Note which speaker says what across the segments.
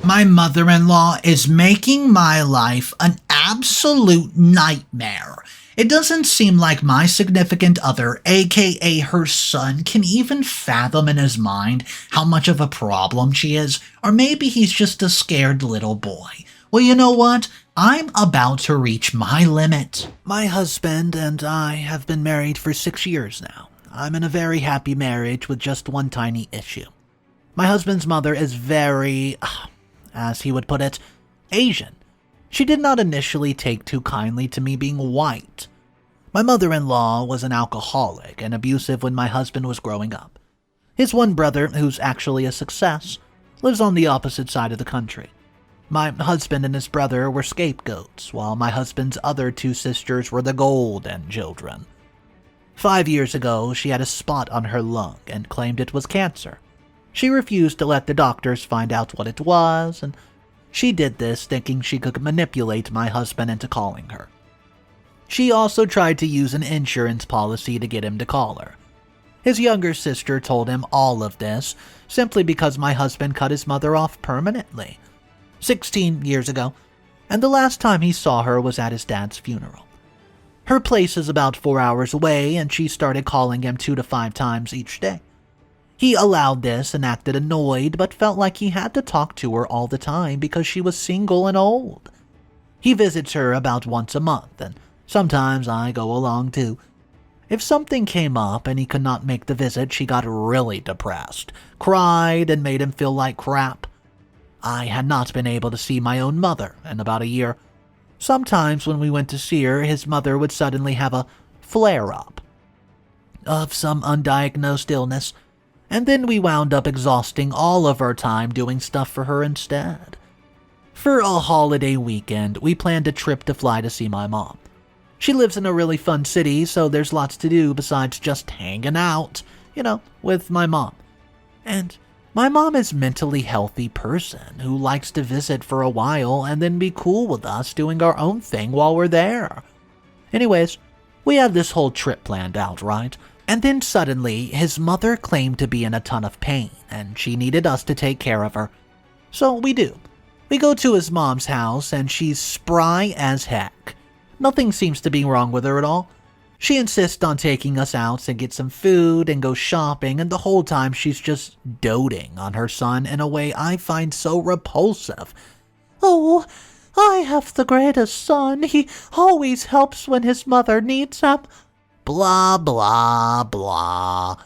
Speaker 1: My mother-in-law is making my life an absolute nightmare. It doesn't seem like my significant other, aka her son, can even fathom in his mind how much of a problem she is, or maybe he's just a scared little boy. Well, you know what? I'm about to reach my limit.
Speaker 2: My husband and I have been married for 6 years now. I'm in a very happy marriage with just one tiny issue. My husband's mother is very, as he would put it, Asian. She did not initially take too kindly to me being white. My mother-in-law was an alcoholic and abusive when my husband was growing up. His one brother, who's actually a success, lives on the opposite side of the country. My husband and his brother were scapegoats, while my husband's other 2 sisters were the golden children. 5 years ago, she had a spot on her lung and claimed it was cancer. She refused to let the doctors find out what it was, and she did this thinking she could manipulate my husband into calling her. She also tried to use an insurance policy to get him to call her. His younger sister told him all of this simply because my husband cut his mother off permanently 16 years ago, and the last time he saw her was at his dad's funeral. Her place is about 4 hours away, and she started calling him 2 to 5 times each day. He allowed this and acted annoyed, but felt like he had to talk to her all the time because she was single and old. He visits her about once a month, and sometimes I go along too. If something came up and he could not make the visit, she got really depressed, cried, and made him feel like crap. I had not been able to see my own mother in about a year. Sometimes when we went to see her, his mother would suddenly have a flare-up of some undiagnosed illness, and then we wound up exhausting all of our time doing stuff for her instead. For a holiday weekend, we planned a trip to fly to see my mom. She lives in a really fun city, so there's lots to do besides just hanging out, with my mom. And my mom is a mentally healthy person who likes to visit for a while and then be cool with us doing our own thing while we're there. Anyways, we had this whole trip planned out, right? And then suddenly, his mother claimed to be in a ton of pain, and she needed us to take care of her. So we do. We go to his mom's house, and she's spry as heck. Nothing seems to be wrong with her at all. She insists on taking us out to get some food and go shopping, and the whole time she's just doting on her son in a way I find so repulsive. "Oh, I have the greatest son. He always helps when his mother needs him." Blah, blah, blah.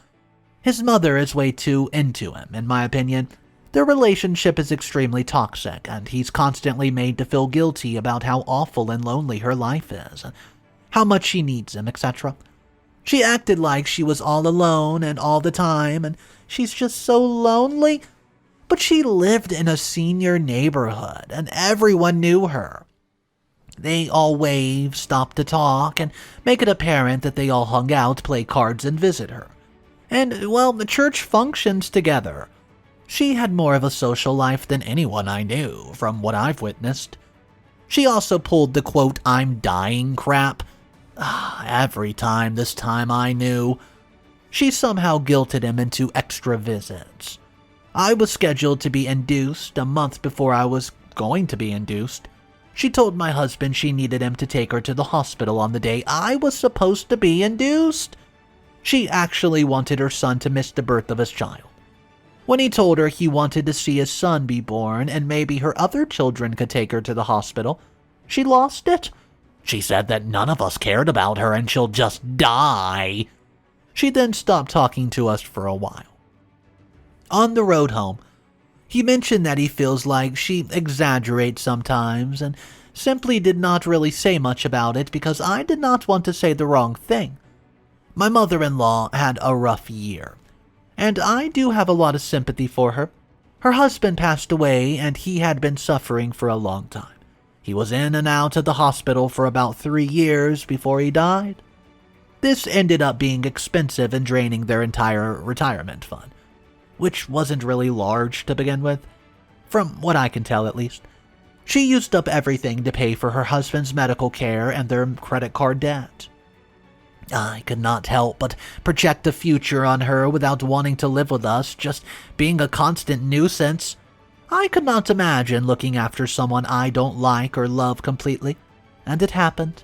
Speaker 2: His mother is way too into him, in my opinion. Their relationship is extremely toxic, and he's constantly made to feel guilty about how awful and lonely her life is, how much she needs him, etc. She acted like she was all alone and all the time, and she's just so lonely. But she lived in a senior neighborhood, and everyone knew her. They all wave, stop to talk, and make it apparent that they all hung out, play cards, and visit her. And, well, the church functions together. She had more of a social life than anyone I knew, from what I've witnessed. She also pulled the quote, "I'm dying" crap. Every time this time I knew. She somehow guilted him into extra visits. I was scheduled to be induced a month before I was going to be induced. She told my husband she needed him to take her to the hospital on the day I was supposed to be induced. She actually wanted her son to miss the birth of his child. When he told her he wanted to see his son be born and maybe her other children could take her to the hospital, she lost it. She said that none of us cared about her and she'll just die. She then stopped talking to us for a while. On the road home, he mentioned that he feels like she exaggerates sometimes and simply did not really say much about it because I did not want to say the wrong thing. My mother-in-law had a rough year, and I do have a lot of sympathy for her. Her husband passed away and he had been suffering for a long time. He was in and out of the hospital for about 3 years before he died. This ended up being expensive and draining their entire retirement fund, which wasn't really large to begin with, from what I can tell at least. She used up everything to pay for her husband's medical care and their credit card debt. I could not help but project a future on her without wanting to live with us, just being a constant nuisance. I could not imagine looking after someone I don't like or love completely, and it happened.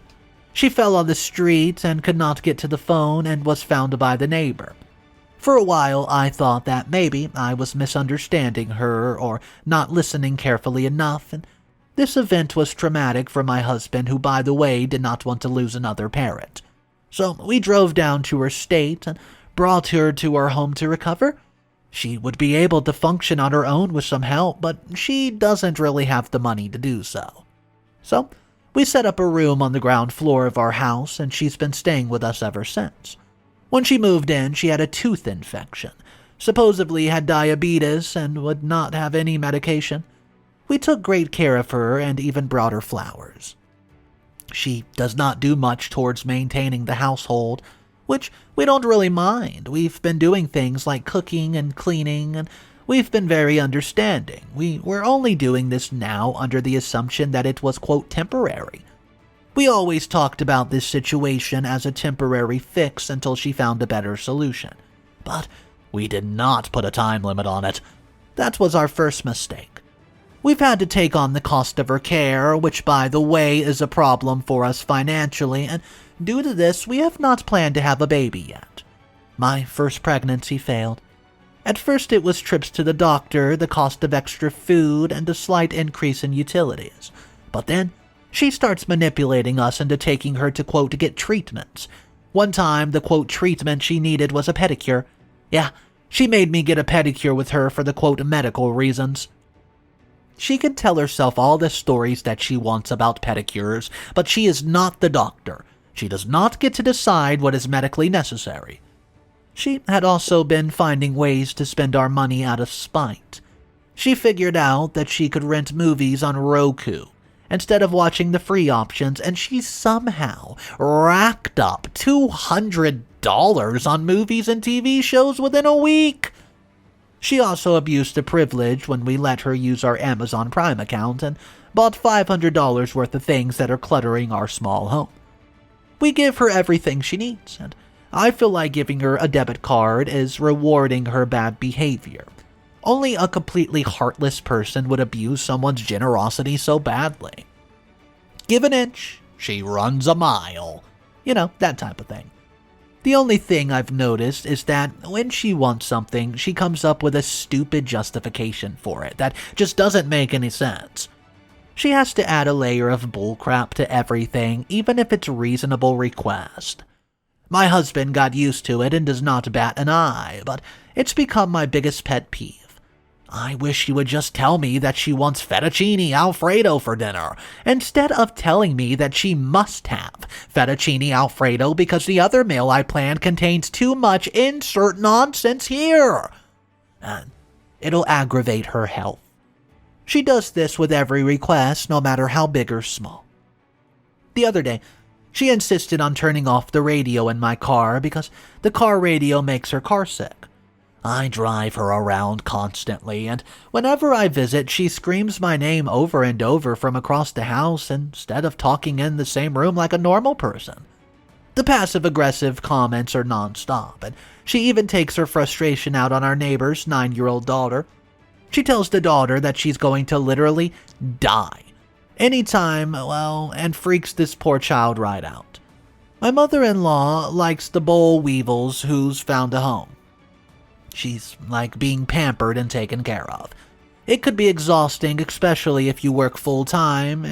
Speaker 2: She fell on the street and could not get to the phone and was found by the neighbor. For a while, I thought that maybe I was misunderstanding her or not listening carefully enough, and this event was traumatic for my husband, who, by the way, did not want to lose another parent. So we drove down to her state and brought her to our home to recover. She would be able to function on her own with some help, but she doesn't really have the money to do so. So we set up a room on the ground floor of our house, and she's been staying with us ever since. When she moved in, she had a tooth infection, supposedly had diabetes, and would not have any medication. We took great care of her and even brought her flowers. She does not do much towards maintaining the household, which we don't really mind. We've been doing things like cooking and cleaning, and we've been very understanding. We were only doing this now under the assumption that it was, quote, temporary. We always talked about this situation as a temporary fix until she found a better solution. But we did not put a time limit on it. That was our first mistake. We've had to take on the cost of her care, which, by the way, is a problem for us financially, and due to this, we have not planned to have a baby yet. My first pregnancy failed. At first, it was trips to the doctor, the cost of extra food, and a slight increase in utilities. But then, she starts manipulating us into taking her to, quote, get treatments. One time, the, quote, treatment she needed was a pedicure. Yeah, she made me get a pedicure with her for the, quote, medical reasons. She can tell herself all the stories that she wants about pedicures, but she is not the doctor. She does not get to decide what is medically necessary. She had also been finding ways to spend our money out of spite. She figured out that she could rent movies on Roku instead of watching the free options, and she somehow racked up $200 on movies and TV shows within a week. She also abused the privilege when we let her use our Amazon Prime account and bought $500 worth of things that are cluttering our small home. We give her everything she needs, and I feel like giving her a debit card is rewarding her bad behavior. Only a completely heartless person would abuse someone's generosity so badly. Give an inch, she runs a mile. You know, that type of thing. The only thing I've noticed is that when she wants something, she comes up with a stupid justification for it that just doesn't make any sense. She has to add a layer of bullcrap to everything, even if it's a reasonable request. My husband got used to it and does not bat an eye, but it's become my biggest pet peeve. I wish she would just tell me that she wants fettuccine Alfredo for dinner, instead of telling me that she must have fettuccine Alfredo because the other meal I planned contains too much insert nonsense here. And it'll aggravate her health. She does this with every request, no matter how big or small. The other day, she insisted on turning off the radio in my car because the car radio makes her car sick. I drive her around constantly, and whenever I visit, she screams my name over and over from across the house instead of talking in the same room like a normal person. The passive-aggressive comments are nonstop, and she even takes her frustration out on our neighbor's 9-year-old daughter. She tells the daughter that she's going to literally die anytime, and freaks this poor child right out. My mother-in-law likes the boll weevils who's found a home. She's like being pampered and taken care of. It could be exhausting, especially if you work full-time.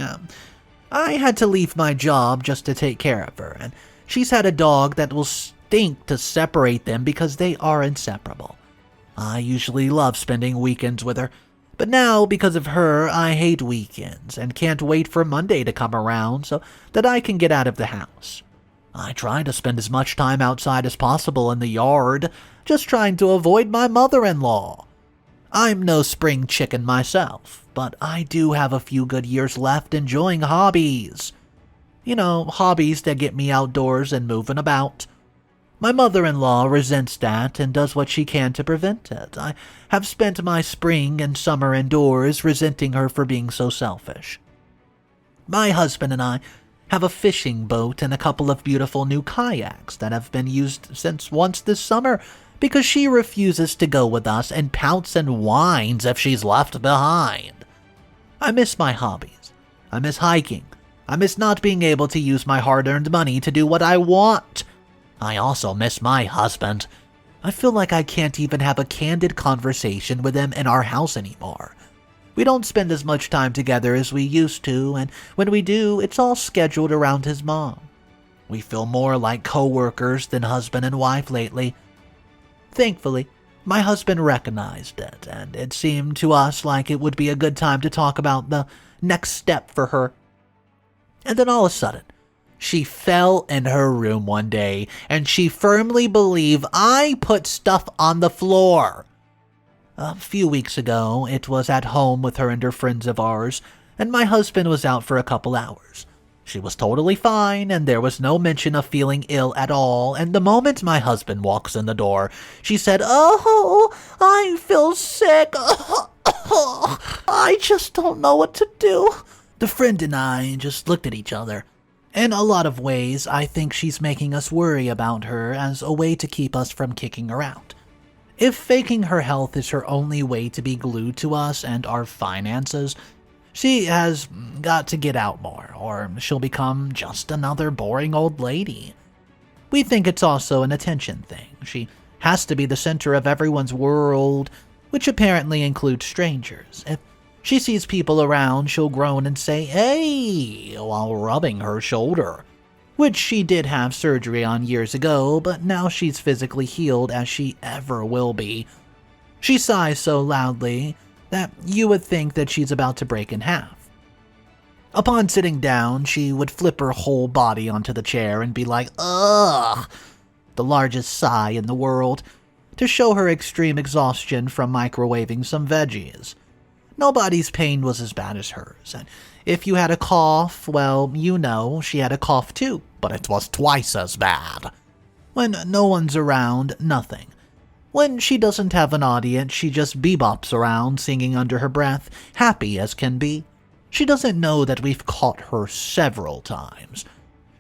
Speaker 2: I had to leave my job just to take care of her, and she's had a dog that will stink to separate them because they are inseparable. I usually love spending weekends with her, but now, because of her, I hate weekends and can't wait for Monday to come around so that I can get out of the house. I try to spend as much time outside as possible in the yard, just trying to avoid my mother-in-law. I'm no spring chicken myself, but I do have a few good years left enjoying hobbies. You know, hobbies that get me outdoors and moving about. My mother-in-law resents that and does what she can to prevent it. I have spent my spring and summer indoors resenting her for being so selfish. My husband and I have a fishing boat and a couple of beautiful new kayaks that have been used since once this summer because she refuses to go with us and pouts and whines if she's left behind. I miss my hobbies. I miss hiking. I miss not being able to use my hard-earned money to do what I want. I also miss my husband. I feel like I can't even have a candid conversation with him in our house anymore. We don't spend as much time together as we used to, and when we do, it's all scheduled around his mom. We feel more like co-workers than husband and wife lately. Thankfully, my husband recognized it, and it seemed to us like it would be a good time to talk about the next step for her. And then all of a sudden, she fell in her room one day, and she firmly believed I put stuff on the floor. A few weeks ago, it was at home with her and her friends of ours, and my husband was out for a couple hours. She was totally fine, and there was no mention of feeling ill at all, and the moment my husband walks in the door, she said, "Oh, I feel sick. I just don't know what to do." The friend and I just looked at each other. In a lot of ways, I think she's making us worry about her as a way to keep us from kicking her out. If faking her health is her only way to be glued to us and our finances, she has got to get out more, or she'll become just another boring old lady. We think it's also an attention thing. She has to be the center of everyone's world, which apparently includes strangers. If she sees people around, she'll groan and say, "Hey," while rubbing her shoulder, which she did have surgery on years ago, but now she's physically healed as she ever will be. She sighs so loudly that you would think that she's about to break in half. Upon sitting down, she would flip her whole body onto the chair and be like, "Ugh," the largest sigh in the world, to show her extreme exhaustion from microwaving some veggies. Nobody's pain was as bad as hers, and if you had a cough, well, you know, she had a cough too, but it was twice as bad. When no one's around, nothing. When she doesn't have an audience, she just bebops around, singing under her breath, happy as can be. She doesn't know that we've caught her several times.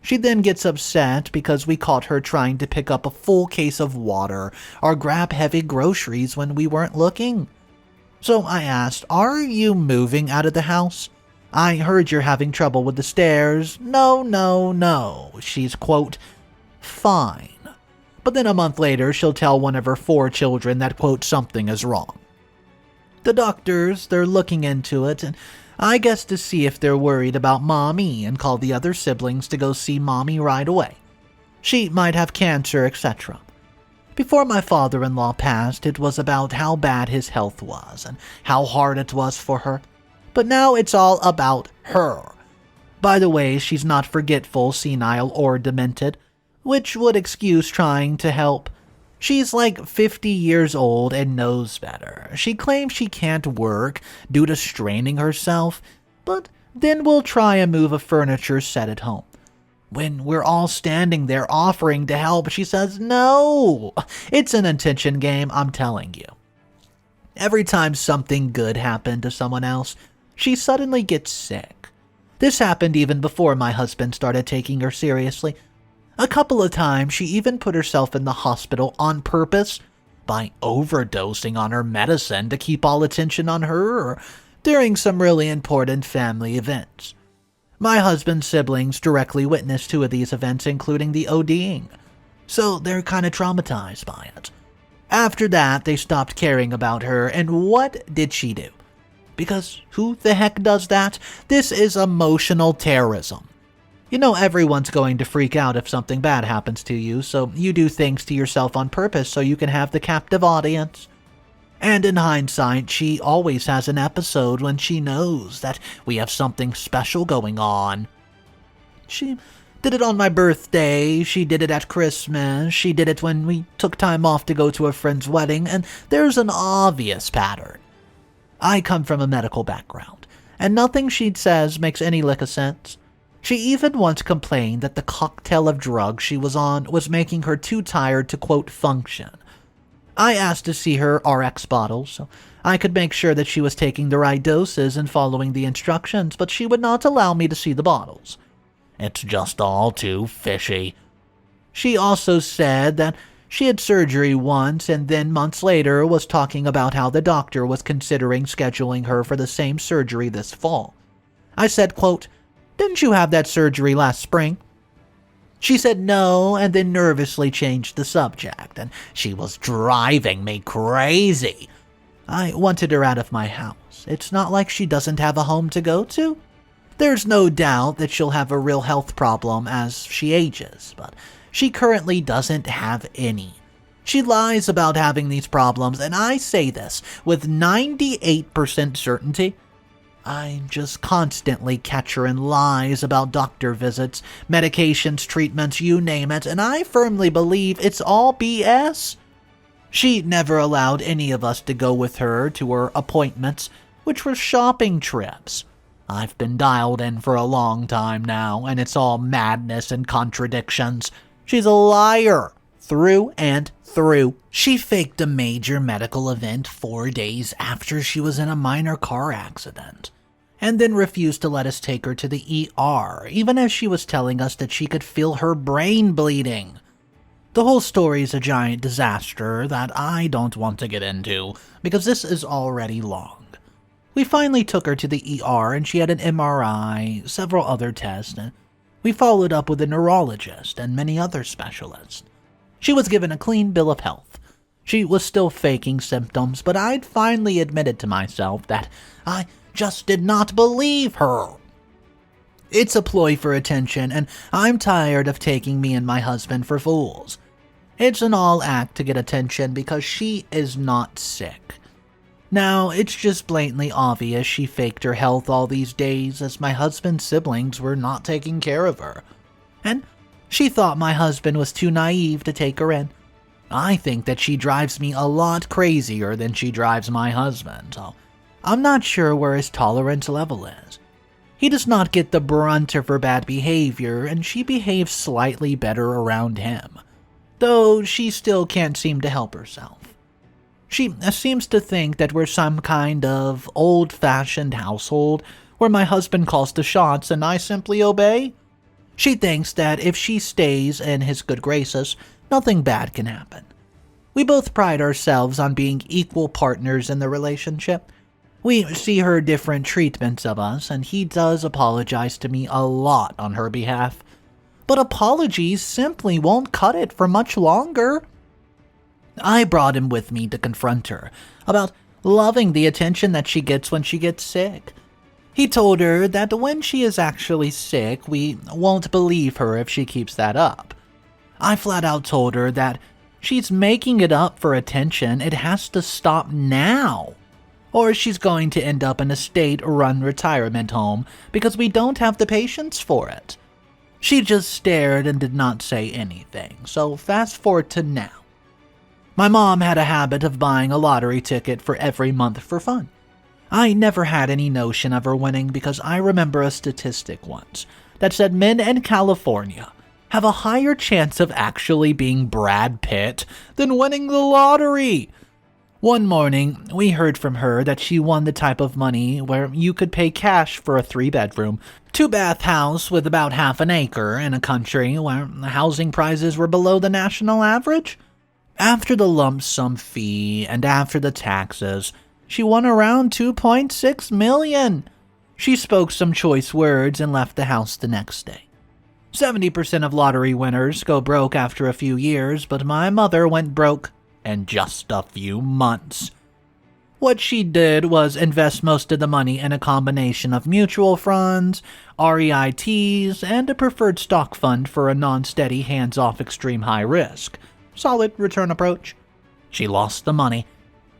Speaker 2: She then gets upset because we caught her trying to pick up a full case of water or grab heavy groceries when we weren't looking. So I asked, "Are you moving out of the house? I heard you're having trouble with the stairs." No. She's, quote, fine. But then a month later, she'll tell one of her 4 children that, quote, something is wrong. The doctors, they're looking into it, and I guess to see if they're worried about Mommy and call the other siblings to go see Mommy right away. She might have cancer, etc. Before my father-in-law passed, it was about how bad his health was and how hard it was for her. But now it's all about her. By the way, she's not forgetful, senile, or demented, which would excuse trying to help. She's like 50 years old and knows better. She claims she can't work due to straining herself, but then will try and move a furniture set at home. When we're all standing there offering to help, she says no. It's an attention game, I'm telling you. Every time something good happened to someone else, she suddenly gets sick. This happened even before my husband started taking her seriously. A couple of times, she even put herself in the hospital on purpose by overdosing on her medicine to keep all attention on her during some really important family events. My husband's siblings directly witnessed 2 of these events, including the ODing, so they're kind of traumatized by it. After that, they stopped caring about her, and what did she do? Because who the heck does that? This is emotional terrorism. You know everyone's going to freak out if something bad happens to you, so you do things to yourself on purpose so you can have the captive audience. And in hindsight, she always has an episode when she knows that we have something special going on. She did it on my birthday, she did it at Christmas, she did it when we took time off to go to a friend's wedding, and there's an obvious pattern. I come from a medical background, and nothing she says makes any lick of sense. She even once complained that the cocktail of drugs she was on was making her too tired to, quote, function. I asked to see her RX bottles so I could make sure that she was taking the right doses and following the instructions, but she would not allow me to see the bottles. It's just all too fishy. She also said that She had surgery once and then months later was talking about how the doctor was considering scheduling her for the same surgery this fall. I said, quote, "Didn't you have that surgery last spring?" She said no and then nervously changed the subject, and she was driving me crazy. I wanted her out of my house. It's not like she doesn't have a home to go to. There's no doubt that she'll have a real health problem as she ages, but she currently doesn't have any. She lies about having these problems, and I say this with 98% certainty. I just constantly catch her in lies about doctor visits, medications, treatments, you name it, and I firmly believe it's all BS. She never allowed any of us to go with her to her appointments, which were shopping trips. I've been dialed in for a long time now, and it's all madness and contradictions. She's a liar, through and through. She faked a major medical event 4 days after she was in a minor car accident, and then refused to let us take her to the ER, even as she was telling us that she could feel her brain bleeding. The whole story's a giant disaster that I don't want to get into, because this is already long. We finally took her to the ER, and she had an MRI, several other tests, and we followed up with a neurologist and many other specialists. She was given a clean bill of health. She was still faking symptoms, but I'd finally admitted to myself that I just did not believe her. It's a ploy for attention, and I'm tired of taking me and my husband for fools. It's an all act to get attention because she is not sick. Now, it's just blatantly obvious she faked her health all these days as my husband's siblings were not taking care of her. And she thought my husband was too naive to take her in. I think that she drives me a lot crazier than she drives my husband, so I'm not sure where his tolerance level is. He does not get the brunt of her bad behavior, and she behaves slightly better around him, though she still can't seem to help herself. She seems to think that we're some kind of old-fashioned household where my husband calls the shots and I simply obey. She thinks that if she stays in his good graces, nothing bad can happen. We both pride ourselves on being equal partners in the relationship. We see her different treatments of us, and he does apologize to me a lot on her behalf. But apologies simply won't cut it for much longer. I brought him with me to confront her about loving the attention that she gets when she gets sick. He told her that when she is actually sick, we won't believe her if she keeps that up. I flat out told her that she's making it up for attention. It has to stop now, or she's going to end up in a state-run retirement home because we don't have the patience for it. She just stared and did not say anything, so fast forward to now. My mom had a habit of buying a lottery ticket for every month for fun. I never had any notion of her winning because I remember a statistic once that said men in California have a higher chance of actually being Brad Pitt than winning the lottery. One morning, we heard from her that she won the type of money where you could pay cash for a 3-bedroom, 2-bath house with about half an acre in a country where housing prices were below the national average. After the lump sum fee and after the taxes, she won around $2.6 million. She spoke some choice words and left the house the next day. 70% of lottery winners go broke after a few years, but my mother went broke in just a few months. What she did was invest most of the money in a combination of mutual funds, REITs, and a preferred stock fund for a non-steady hands-off extreme high risk. Solid return approach. She lost the money.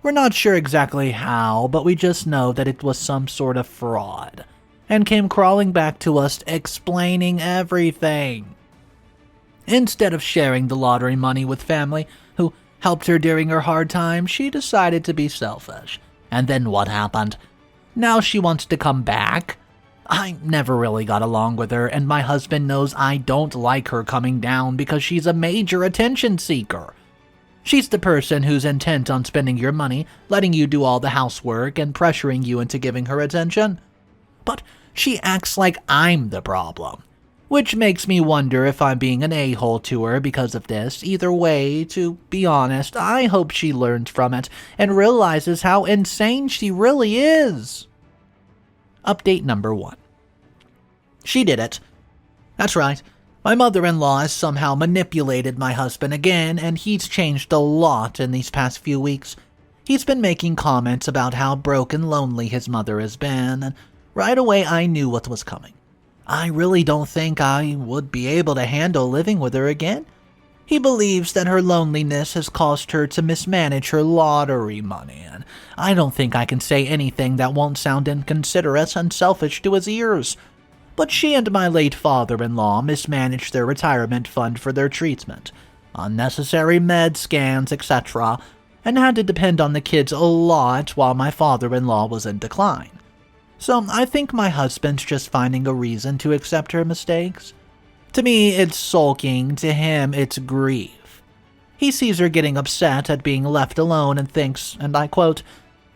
Speaker 2: We're not sure exactly how, but we just know that it was some sort of fraud, and came crawling back to us explaining everything. Instead of sharing the lottery money with family who helped her during her hard time, she decided to be selfish. And then what happened? Now she wants to come back? I never really got along with her, and my husband knows I don't like her coming down because she's a major attention seeker. She's the person who's intent on spending your money, letting you do all the housework, and pressuring you into giving her attention. But she acts like I'm the problem. Which makes me wonder if I'm being an a-hole to her because of this. Either way, to be honest, I hope she learns from it and realizes how insane she really is. Update number 1. She did it. That's right. My mother-in-law has somehow manipulated my husband again, and he's changed a lot in these past few weeks. He's been making comments about how broke and lonely his mother has been, and right away I knew what was coming. I really don't think I would be able to handle living with her again. He believes that her loneliness has caused her to mismanage her lottery money, and I don't think I can say anything that won't sound inconsiderate and selfish to his ears. But she and my late father-in-law mismanaged their retirement fund for their treatment, unnecessary med scans, etc., and had to depend on the kids a lot while my father-in-law was in decline. So I think my husband's just finding a reason to accept her mistakes. To me, it's sulking. To him, it's grief. He sees her getting upset at being left alone and thinks, and I quote,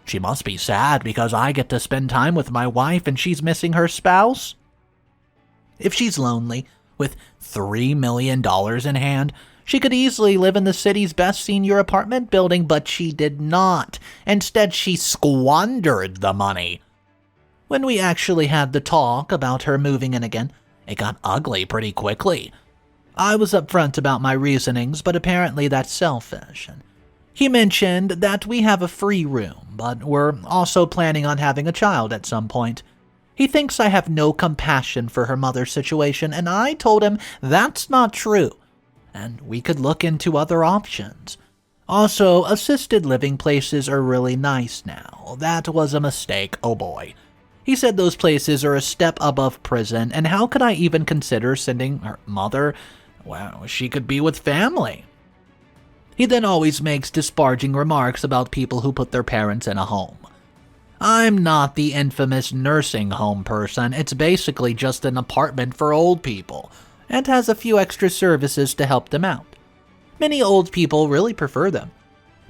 Speaker 2: "She must be sad because I get to spend time with my wife and she's missing her spouse." If she's lonely, with $3 million in hand, she could easily live in the city's best senior apartment building, but she did not. Instead, she squandered the money. When we actually had the talk about her moving in again, it got ugly pretty quickly. I was upfront about my reasonings, but apparently that's selfish. He mentioned that we have a free room, but we're also planning on having a child at some point. He thinks I have no compassion for her mother's situation, and I told him that's not true, and we could look into other options. Also, assisted living places are really nice now. That was a mistake, oh boy. He said those places are a step above prison, and how could I even consider sending her mother? Well, she could be with family. He then always makes disparaging remarks about people who put their parents in a home. I'm not the infamous nursing home person. It's basically just an apartment for old people, and has a few extra services to help them out. Many old people really prefer them.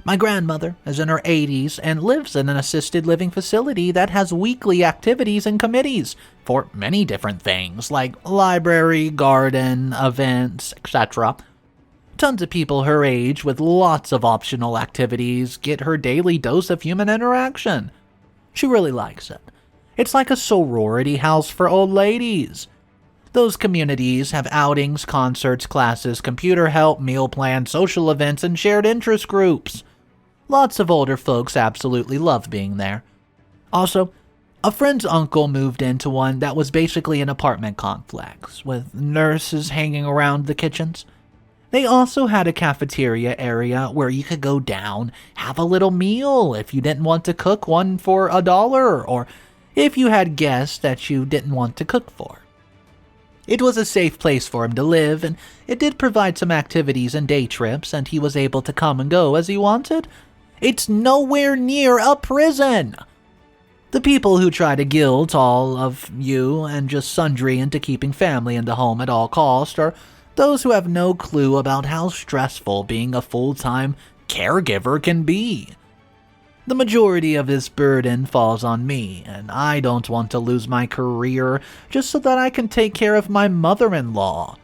Speaker 2: My grandmother is in her 80s and lives in an assisted living facility that has weekly activities and committees for many different things like library, garden, events, etc. Tons of people her age with lots of optional activities get her daily dose of human interaction. She really likes it. It's like a sorority house for old ladies. Those communities have outings, concerts, classes, computer help, meal plans, social events, and shared interest groups. Lots of older folks absolutely love being there. Also, a friend's uncle moved into one that was basically an apartment complex, with nurses hanging around the kitchens. They also had a cafeteria area where you could go down, have a little meal if you didn't want to cook one for $1, or if you had guests that you didn't want to cook for. It was a safe place for him to live, and it did provide some activities and day trips, and he was able to come and go as he wanted. It's nowhere near a prison. The people who try to guilt all of you and just sundry into keeping family in the home at all cost are those who have no clue about how stressful being a full-time caregiver can be. The majority of this burden falls on me, and I don't want to lose my career just so that I can take care of my mother-in-law.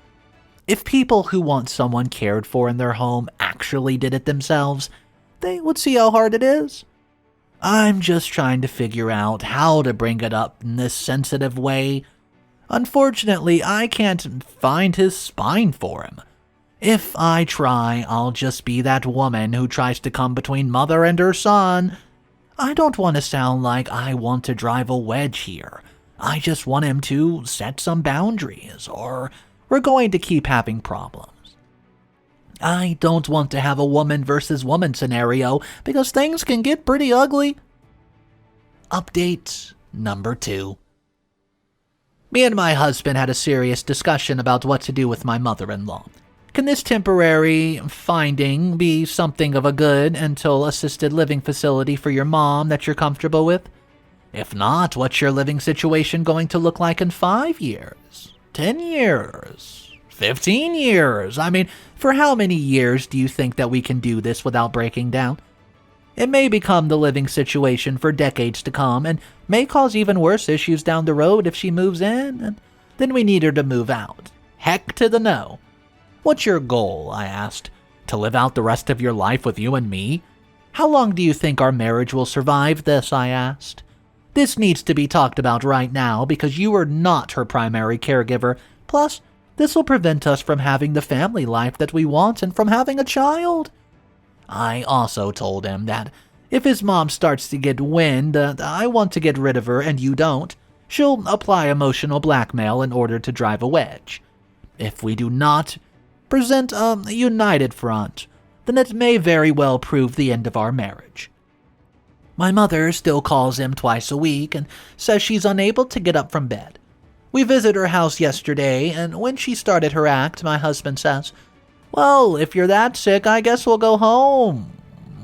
Speaker 2: If people who want someone cared for in their home actually did it themselves, they would see how hard it is. I'm just trying to figure out how to bring it up in this sensitive way. Unfortunately, I can't find his spine for him. If I try, I'll just be that woman who tries to come between mother and her son. I don't want to sound like I want to drive a wedge here. I just want him to set some boundaries, or we're going to keep having problems. I don't want to have a woman versus woman scenario because things can get pretty ugly. Update number 2. Me and my husband had a serious discussion about what to do with my mother-in-law. Can this temporary finding be something of a good until assisted living facility for your mom that you're comfortable with? If not, what's your living situation going to look like in 5 years? 10 years? 15 years? I mean, for how many years do you think that we can do this without breaking down? It may become the living situation for decades to come and may cause even worse issues down the road if she moves in. And then we need her to move out. Heck to the no. What's your goal? I asked. To live out the rest of your life with you and me? How long do you think our marriage will survive this? I asked. This needs to be talked about right now because you are not her primary caregiver. Plus, this will prevent us from having the family life that we want and from having a child. I also told him that if his mom starts to get wind that I want to get rid of her and you don't, she'll apply emotional blackmail in order to drive a wedge. If we do not present a united front, then it may very well prove the end of our marriage. My mother still calls him twice a week and says she's unable to get up from bed. We visited her house yesterday, and when she started her act, my husband says, "Well, if you're that sick, I guess we'll go home.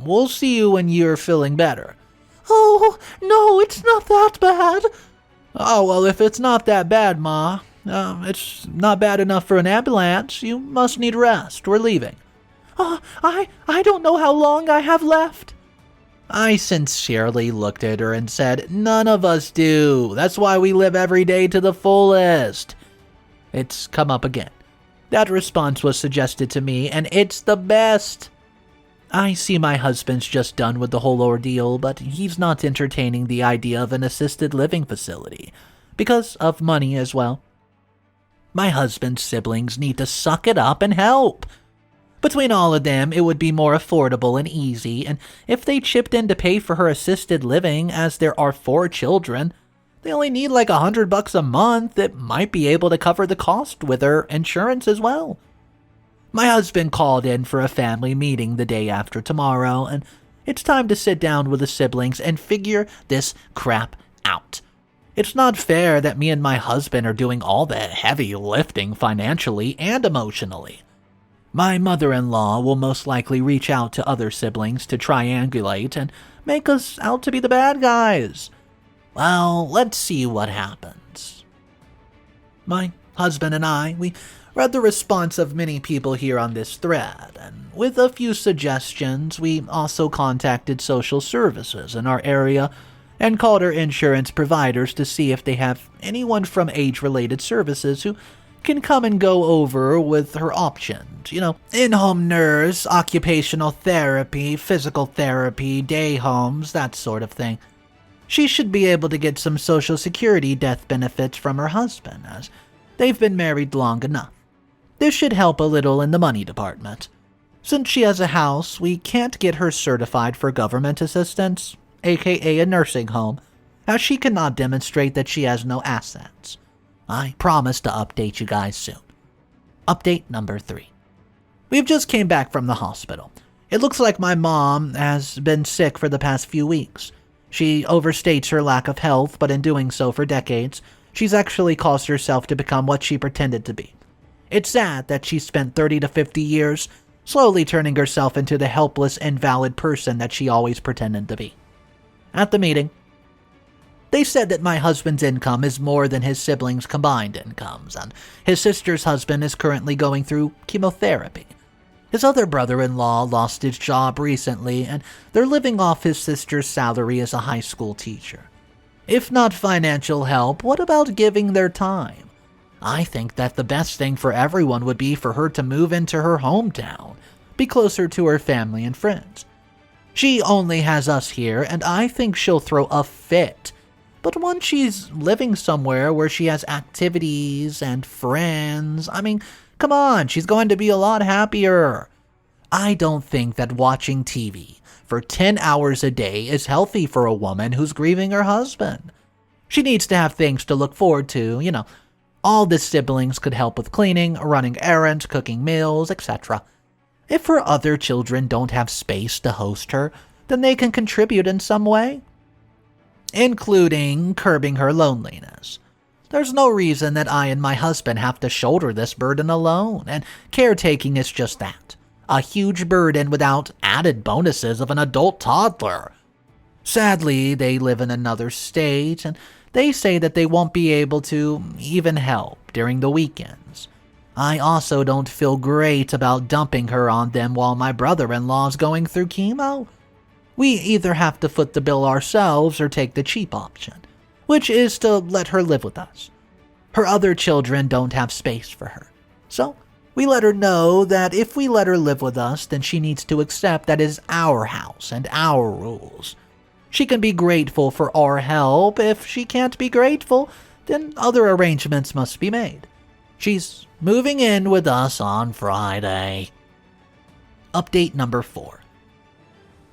Speaker 2: We'll see you when you're feeling better." "Oh, no, it's not that bad." "Oh, well, if it's not that bad, Ma, it's not bad enough for an ambulance. You must need rest. We're leaving." I don't know how long I have left." I sincerely looked at her and said, "None of us do. That's why we live every day to the fullest." It's come up again. That response was suggested to me, and it's the best. I see my husband's just done with the whole ordeal, but he's not entertaining the idea of an assisted living facility, because of money as well. My husband's siblings need to suck it up and help. Between all of them, it would be more affordable and easy, and if they chipped in to pay for her assisted living, as there are 4 children, they only need like $100 a month. It might be able to cover the cost with her insurance as well. My husband called in for a family meeting the day after tomorrow, and it's time to sit down with the siblings and figure this crap out. It's not fair that me and my husband are doing all the heavy lifting financially and emotionally. My mother-in-law will most likely reach out to other siblings to triangulate and make us out to be the bad guys. Well, let's see what happens. My husband and I, we read the response of many people here on this thread, and with a few suggestions, we also contacted social services in our area and called our insurance providers to see if they have anyone from age-related services who can come and go over with her options. In-home nurse, occupational therapy, physical therapy, day homes, that sort of thing. She should be able to get some Social Security death benefits from her husband, as they've been married long enough. This should help a little in the money department. Since she has a house, we can't get her certified for government assistance, aka a nursing home, as she cannot demonstrate that she has no assets. I promise to update you guys soon. Update number 3. We've just came back from the hospital. It looks like my mom has been sick for the past few weeks. She overstates her lack of health, but in doing so for decades, she's actually caused herself to become what she pretended to be. It's sad that she spent 30 to 50 years slowly turning herself into the helpless, invalid person that she always pretended to be. At the meeting, they said that my husband's income is more than his siblings' combined incomes, and his sister's husband is currently going through chemotherapy. His other brother-in-law lost his job recently, and they're living off his sister's salary as a high school teacher. If not financial help, what about giving their time? I think that the best thing for everyone would be for her to move into her hometown, be closer to her family and friends. She only has us here, and I think she'll throw a fit. But once she's living somewhere where she has activities and friends, come on, she's going to be a lot happier. I don't think that watching TV for 10 hours a day is healthy for a woman who's grieving her husband. She needs to have things to look forward to, All the siblings could help with cleaning, running errands, cooking meals, etc. If her other children don't have space to host her, then they can contribute in some way, including curbing her loneliness. There's no reason that I and my husband have to shoulder this burden alone, and caretaking is just that, a huge burden without added bonuses of an adult toddler. Sadly, they live in another state, and they say that they won't be able to even help during the weekends. I also don't feel great about dumping her on them while my brother-in-law's going through chemo. We either have to foot the bill ourselves or take the cheap option, which is to let her live with us. Her other children don't have space for her. So, we let her know that if we let her live with us, then she needs to accept that is our house and our rules. She can be grateful for our help. If she can't be grateful, then other arrangements must be made. She's moving in with us on Friday. Update number 4.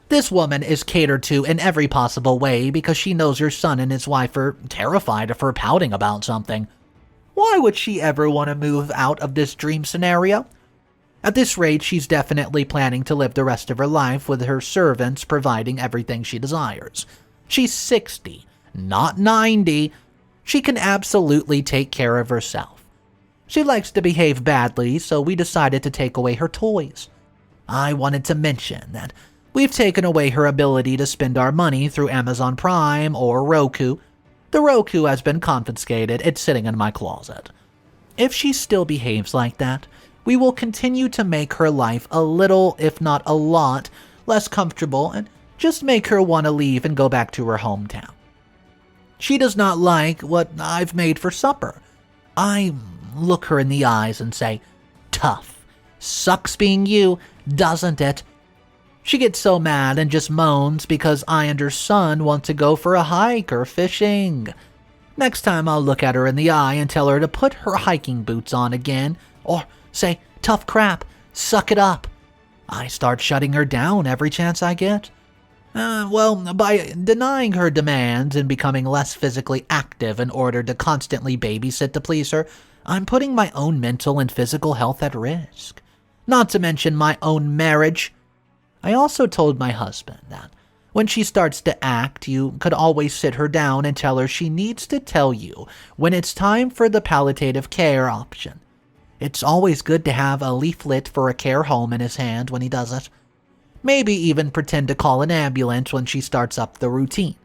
Speaker 2: This woman is catered to in every possible way because she knows her son and his wife are terrified of her pouting about something. Why would she ever want to move out of this dream scenario? At this rate, she's definitely planning to live the rest of her life with her servants providing everything she desires. She's 60, not 90. She can absolutely take care of herself. She likes to behave badly, so we decided to take away her toys. I wanted to mention that we've taken away her ability to spend our money through Amazon Prime or Roku. The Roku has been confiscated. It's sitting in my closet. If she still behaves like that, we will continue to make her life a little, if not a lot, less comfortable and just make her want to leave and go back to her hometown. She does not like what I've made for supper. I look her in the eyes and say, "Tough. Sucks being you, doesn't it?" She gets so mad and just moans because I and her son want to go for a hike or fishing. Next time I'll look at her in the eye and tell her to put her hiking boots on again, or say, "Tough crap, suck it up." I start shutting her down every chance I get. By denying her demands and becoming less physically active in order to constantly babysit to please her, I'm putting my own mental and physical health at risk. Not to mention my own marriage. I also told my husband that when she starts to act, you could always sit her down and tell her she needs to tell you when it's time for the palliative care option. It's always good to have a leaflet for a care home in his hand when he does it. Maybe even pretend to call an ambulance when she starts up the routine.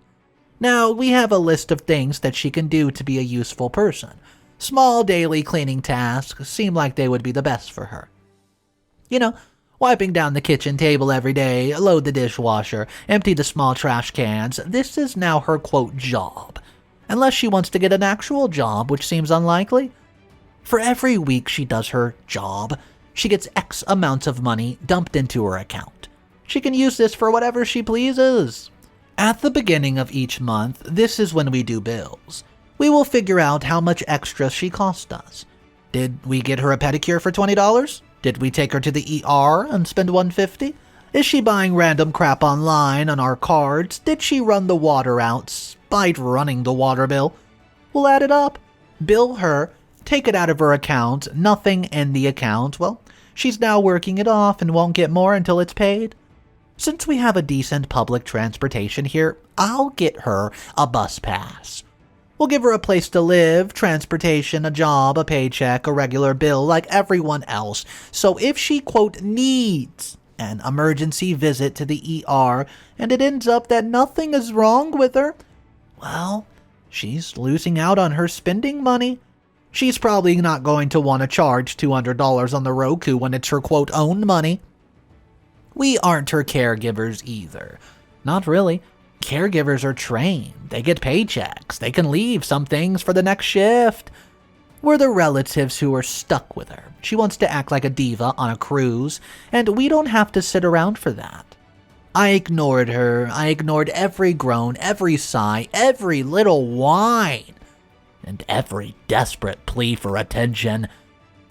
Speaker 2: Now, we have a list of things that she can do to be a useful person. Small daily cleaning tasks seem like they would be the best for her. Wiping down the kitchen table every day, load the dishwasher, empty the small trash cans. This is now her, quote, job. Unless she wants to get an actual job, which seems unlikely. For every week she does her job, she gets X amount of money dumped into her account. She can use this for whatever she pleases. At the beginning of each month, this is when we do bills. We will figure out how much extra she cost us. Did we get her a pedicure for $20? Did we take her to the ER and spend $150? Is she buying random crap online on our cards? Did she run the water out, spite running the water bill? We'll add it up, bill her, take it out of her account, nothing in the account. Well, she's now working it off and won't get more until it's paid. Since we have a decent public transportation here, I'll get her a bus pass. We'll give her a place to live, transportation, a job, a paycheck, a regular bill like everyone else. So if she, quote, needs an emergency visit to the ER and it ends up that nothing is wrong with her, well, she's losing out on her spending money. She's probably not going to want to charge $200 on the Roku when it's her, quote, own money. We aren't her caregivers either. Not really. Caregivers are trained. They get paychecks. They can leave some things for the next shift. We're the relatives who are stuck with her. She wants to act like a diva on a cruise, and we don't have to sit around for that. I ignored her. I ignored every groan, every sigh, every little whine, and every desperate plea for attention.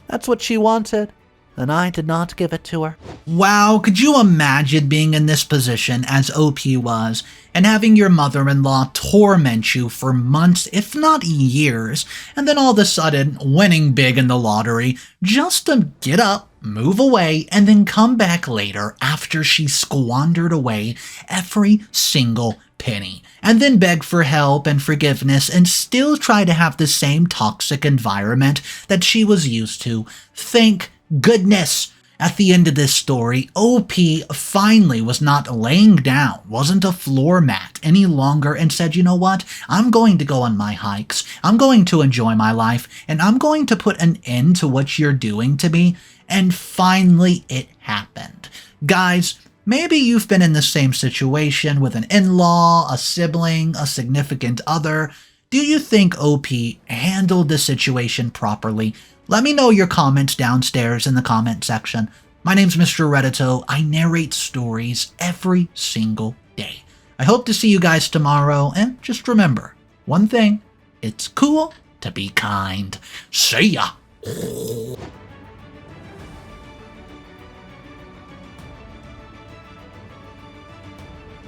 Speaker 2: That's what she wanted, and I did not give it to her.
Speaker 1: Wow, could you imagine being in this position as OP was and having your mother-in-law torment you for months, if not years, and then all of a sudden winning big in the lottery just to get up, move away, and then come back later after she squandered away every single penny, and then beg for help and forgiveness and still try to have the same toxic environment that she was used to? Thank goodness. At the end of this story, OP finally was not laying down, wasn't a floor mat any longer, and said, you know what, I'm going to go on my hikes, I'm going to enjoy my life, and I'm going to put an end to what you're doing to me. And finally it happened. Guys, maybe you've been in the same situation with an in-law, a sibling, a significant other. Do you think OP handled the situation properly? Let me know your comments downstairs in the comment section. My name's Mr. Reddito. I narrate stories every single day. I hope to see you guys tomorrow, and just remember, one thing, it's cool to be kind. See ya!